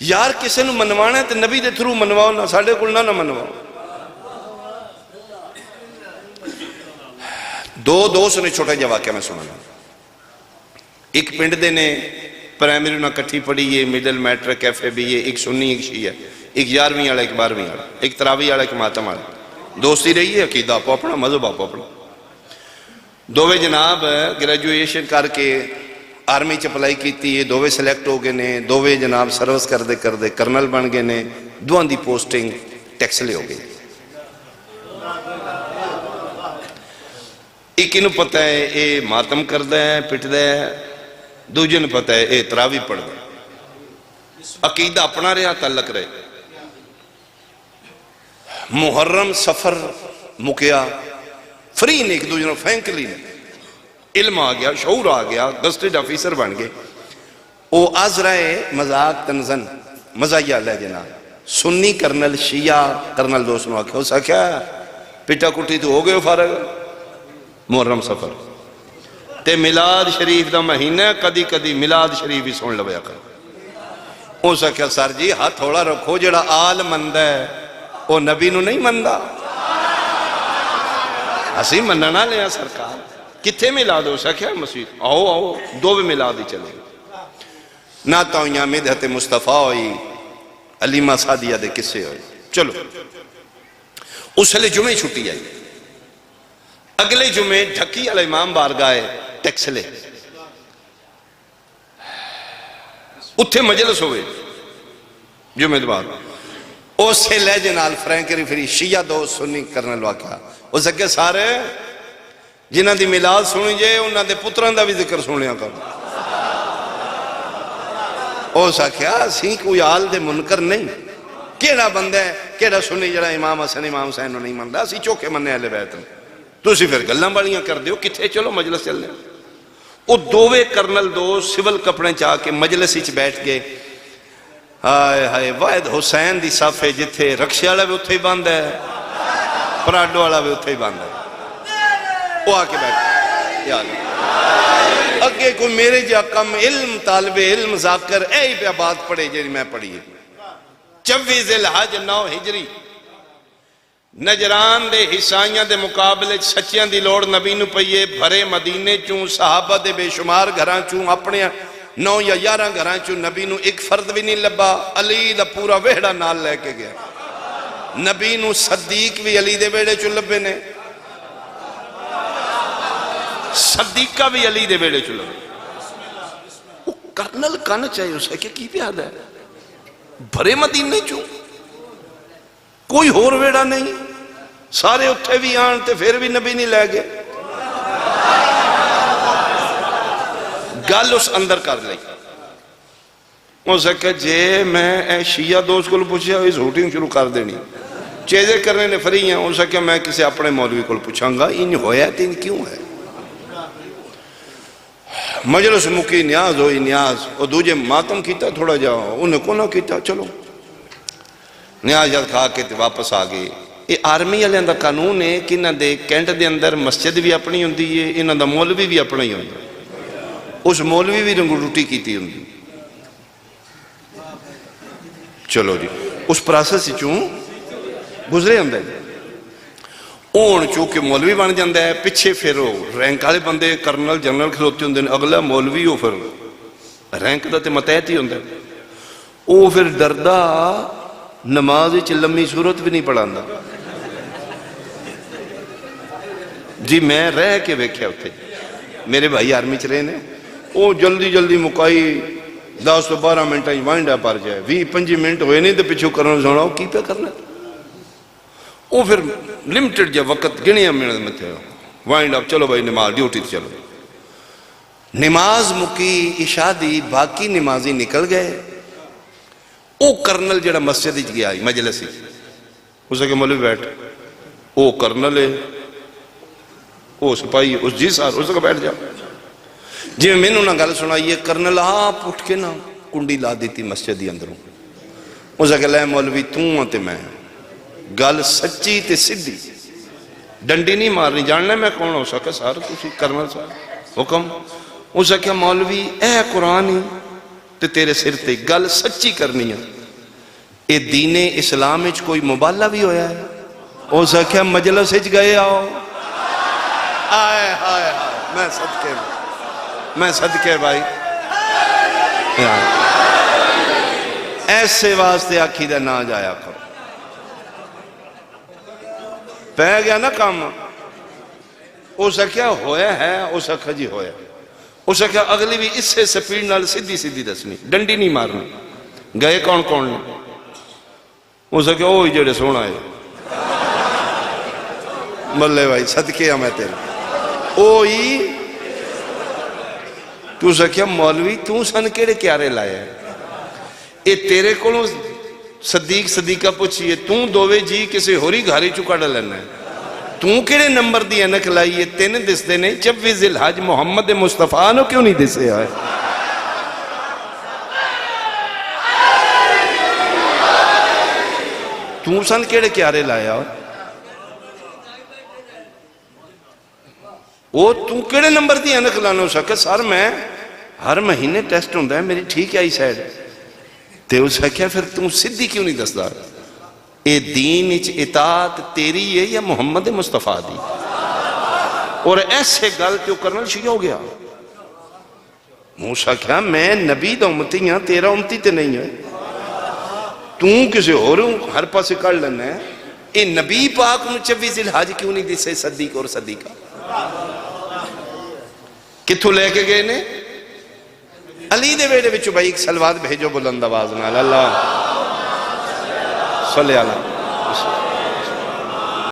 یار کسی نو منوانا ہے تو نبی دے تھرو منواؤ نہ ساڑھے کل نہ منواؤ. دو دوست نے چھوٹا جا واقعہ میں سنانا. ایک پنڈ دے نے پرائمری نہ کٹھی پڑھی ہے, middle matric F A B ہے, ایک سنی ایک شیعہ, ایک 11ویں والا ایک 12ویں والا, ایک تراوی والا ایک ماتم والا. دوستی رہی ہے, عقیدہ آپ اپنا, مذہب آپ اپنا. دووے جناب گریجویشن کر کے آرمی چپلائی کیتی ہے, دووے سلیکٹ ہو گئے نے, دووے جناب سروس کر دے کرنل بن گئے نے, دوان دی پوسٹنگ ٹیکسلے ہو گئی. ایک انہوں پتہ ہے اے ماتم کردہ ہے پٹدہ ہے, دوجہ نے پتہ ہے اے تراوی پڑھ دے. عقیدہ اپنا رہا, تعلق رہے. محرم سفر مکیا فری نے ایک دوجہ نے فینک لی نے, علم آ گیا, شعور آ گیا, گسٹڈ آفیسر بن گئے. او آزرائے مذاق تنزن مزایہ لے جناب, سنی کرنل شیعہ کرنل دوست نے آکھا, اسا کیا پٹا کٹی تو ہو گئے فارغ. محرم سفر تے میلاد شریف دا مہینہ, کدی کدی میلاد شریف ہی سن لویا کر. اسا کیا سر جی ہاتھ تھوڑا رکھو, جڑا آل مندہ ہے وہ نبی نو نہیں مندہ. اسی مننا لیا سرکار, کتھے میلاد ہو سکیا مسجد, آؤ آؤ دو بھی میلاد ہی چلے. نہ تو یہاں مدحت مصطفیٰ ہوئی, علیمہ سعدیہ دے کسے ہوئی. چلو اس لئے جمعہ چھٹی آئی. اگلے جمعہ ڈھکی علی امام بارگاہ ٹیکسلے, اتھے مجلس ہوئے جمعہ بعد. اس سے لے جنال فرینکری فری شیعہ دو سنی کرنے لوا کیا. اس کے سارے جنہ دی میلاد سنی جے انہ دے پتران دا بھی ذکر سنیا کر. اس کیا سی کوئی آل دے منکر نہیں, کیڑا بندہ ہے کیڑا سنی جڑا امام حسن امام حسین نہیں مندہ, اسی چوکے مننے اہل بیت. تو اسی پھر گلہ بڑیاں کر دیو, کتھے چلو مجلس چلنے. وہ دووے کرنل دو سول کپڑے چاہ کے مجلس ہی بیٹھ گئے. ہائے ہائے واحد حسین دی صف ہے جتھے رکشے والا بھی اتھے ہی بند ہے, پراڈو والا بھی اتھے ہی بند ہے. وہ آکے بیٹھ یا اللہ, اگے کوئی میرے جا کم علم طالب علم ذاکر اے ہی پہ بات پڑھے جنہی میں پڑھی ہے. 24 ذی الحج 9 ہجری نجران دے حسائیاں دے مقابلے سچیاں دی لوڑ نبی نو پئیے, بھرے مدینے چوں صحابہ دے بے شمار گھران چوں, اپنے 9 یا 11 گھران چوں نبی نو ایک فرد بھی نہیں لبا. علی دا پورا ویڑا نال لے کے گیا. نبی نو صدیق بھی علی دے ویڑے چوں لبے نے, صدیقہ بھی علی دے ویڑے چوں لبے. وہ کرنل کانا چاہیے اسے کہ کی پیاد ہے, بھرے مدینے چوں کوئی ہور ویڑا نہیں, سارے اتھے بھی آنتے پھر بھی نبی نہیں لے گئے. گل اس اندر کر لئی. اسے کہ جے میں اے شیعہ دوست کو پوچھا اس ہوٹنگ شروع کر دینی, چیزیں کرنے نے فری ہیں. اسے کہ میں کسی اپنے مولوی کو پوچھاں گا ان ہویا تین کیوں ہے. مجلس مکی, نیاز ہوئی نیاز, اور دوجہ ماتم کیتا تھوڑا جاؤ, انہیں کو نہ کیتا, چلو نیاز جد کھا کے واپس آگئے. یہ آرمی والے اندر قانون ہے کہ انہاں دے کینٹ دے اندر مسجد بھی اپنی ہوندی ہے, انہاں دا مولوی بھی اپنا ہی ہوندی ہے. اس مولوی بھی رنگو روٹی کیتی ہوندی. چلو جی اس پراسس چوں گزرے اندر اون چونکہ مولوی بن جاندہ ہے, پچھے پھر رینک والے بندے کرنل جنرل کھلوتے ہوندے, اگلا مولوی ہو پھر رینک دا تے متحت ہی ہوندہ. او پھر دردہ نماز لمبی صورت بھی نہیں پڑھاندہ. جی میں رہ کے ویکھیا ہوتے, میرے بھائی آرمی چ رہے نے, او جلدی جلدی مکائی 10 تو 12 منٹ وائنڈ اپ آر جائے, 20-25 منٹ ہوئے نہیں تو پچھو کرنا سونا کی پہ کرنا. او پھر لمٹڈ جا وقت گنیا منٹ میں تھے, وائنڈ اپ چلو بھائی نماز ڈیوٹی چلو. نماز مکی عشاء دی, باقی نمازی نکل گئے. او کرنل جڑا مسجد ہی گیا مجلس ہی, اسے کہ مولوی بیٹھ, او کرنل ہے, او سپاہی, اس جی سار, اسے کہ بیٹھ جا. جی میں نے انہاں گل سنا, یہ کرنل آپ اٹھ کے نا کنڈی لا دیتی مسجد ہی اندروں. اسے کہ لے مولوی توں آتے میں, گل سچی تے سدھی, ڈنڈی نہیں مارنی, جاننا میں کون ہو سکا سار, تسی کرنل سار حکم. اسے کہ مولوی اے قرآن ہی تے تیرے سر تے گل سچی کرنی ہے. اے دین اسلام وچ کوئی مبالغہ بھی ہویا ہے؟ اس آخیا مجلس وچ گئے آؤ. آئے ہائے ہائے میں صدقے بھائی ایسے واسطے آکھی دا نہ جایا کرو. پہ گیا نا کام. اس آخیا ہویا ہے؟ اس آخیا جی ہویا. اس آخیا اگلی بھی اس سے سپیڈ نال سیدھی سیدھی دسنی، ڈنڈی نہیں مارنی. گئے کون کون نے؟ اس آخیا اوہی جڑے سونا ہے. ملے بھائی صدقے میں تیرے اوہی. تو اس آخیا مولوی تو سن کیڑے کیارے لائے ہیں؟ اے تیرے کو صدیق صدیقہ پوچھئے تو دووے جی کسے ہوری گھاری چکا ڈالنا ہے. تو کیڑے نمبر دی انک لائیے تین دس دے نہیں 24 ذی الحج محمد مصطفیٰ نو کیوں نہیں دسے آئے؟ تو سن کیڑے کیارے لایا ہو؟ وہ تو کیڑے نمبر دی انک لانا ہو سکتا سر میں ہر مہینے ٹیسٹ ہوندہ ہے میری ٹھیک آئی سائڈ. تے اس کا کیا پھر تم صدی کیوں نہیں دسدار؟ اے دین اچ اطاعت تیری ہے یا محمد مصطفیٰ دی؟ اور ایسے گل کیوں کرنا شیعہ ہو گیا. موسیٰ کیا میں نبی دا امتی ہاں تیرا امتی تے نہیں ہے. تو کسے ہو رہے ہوں ہر پاس کر لینا ہے. اے نبی پاک 24 ذی الحج کیوں نہیں دسے صدیق اور صدیقہ؟ کتھوں لے کے گئے نے؟ علی دے بیڑے بچو بھائی ایک سلوات بھیجو بلند آواز نال. اللہ صلی اللہ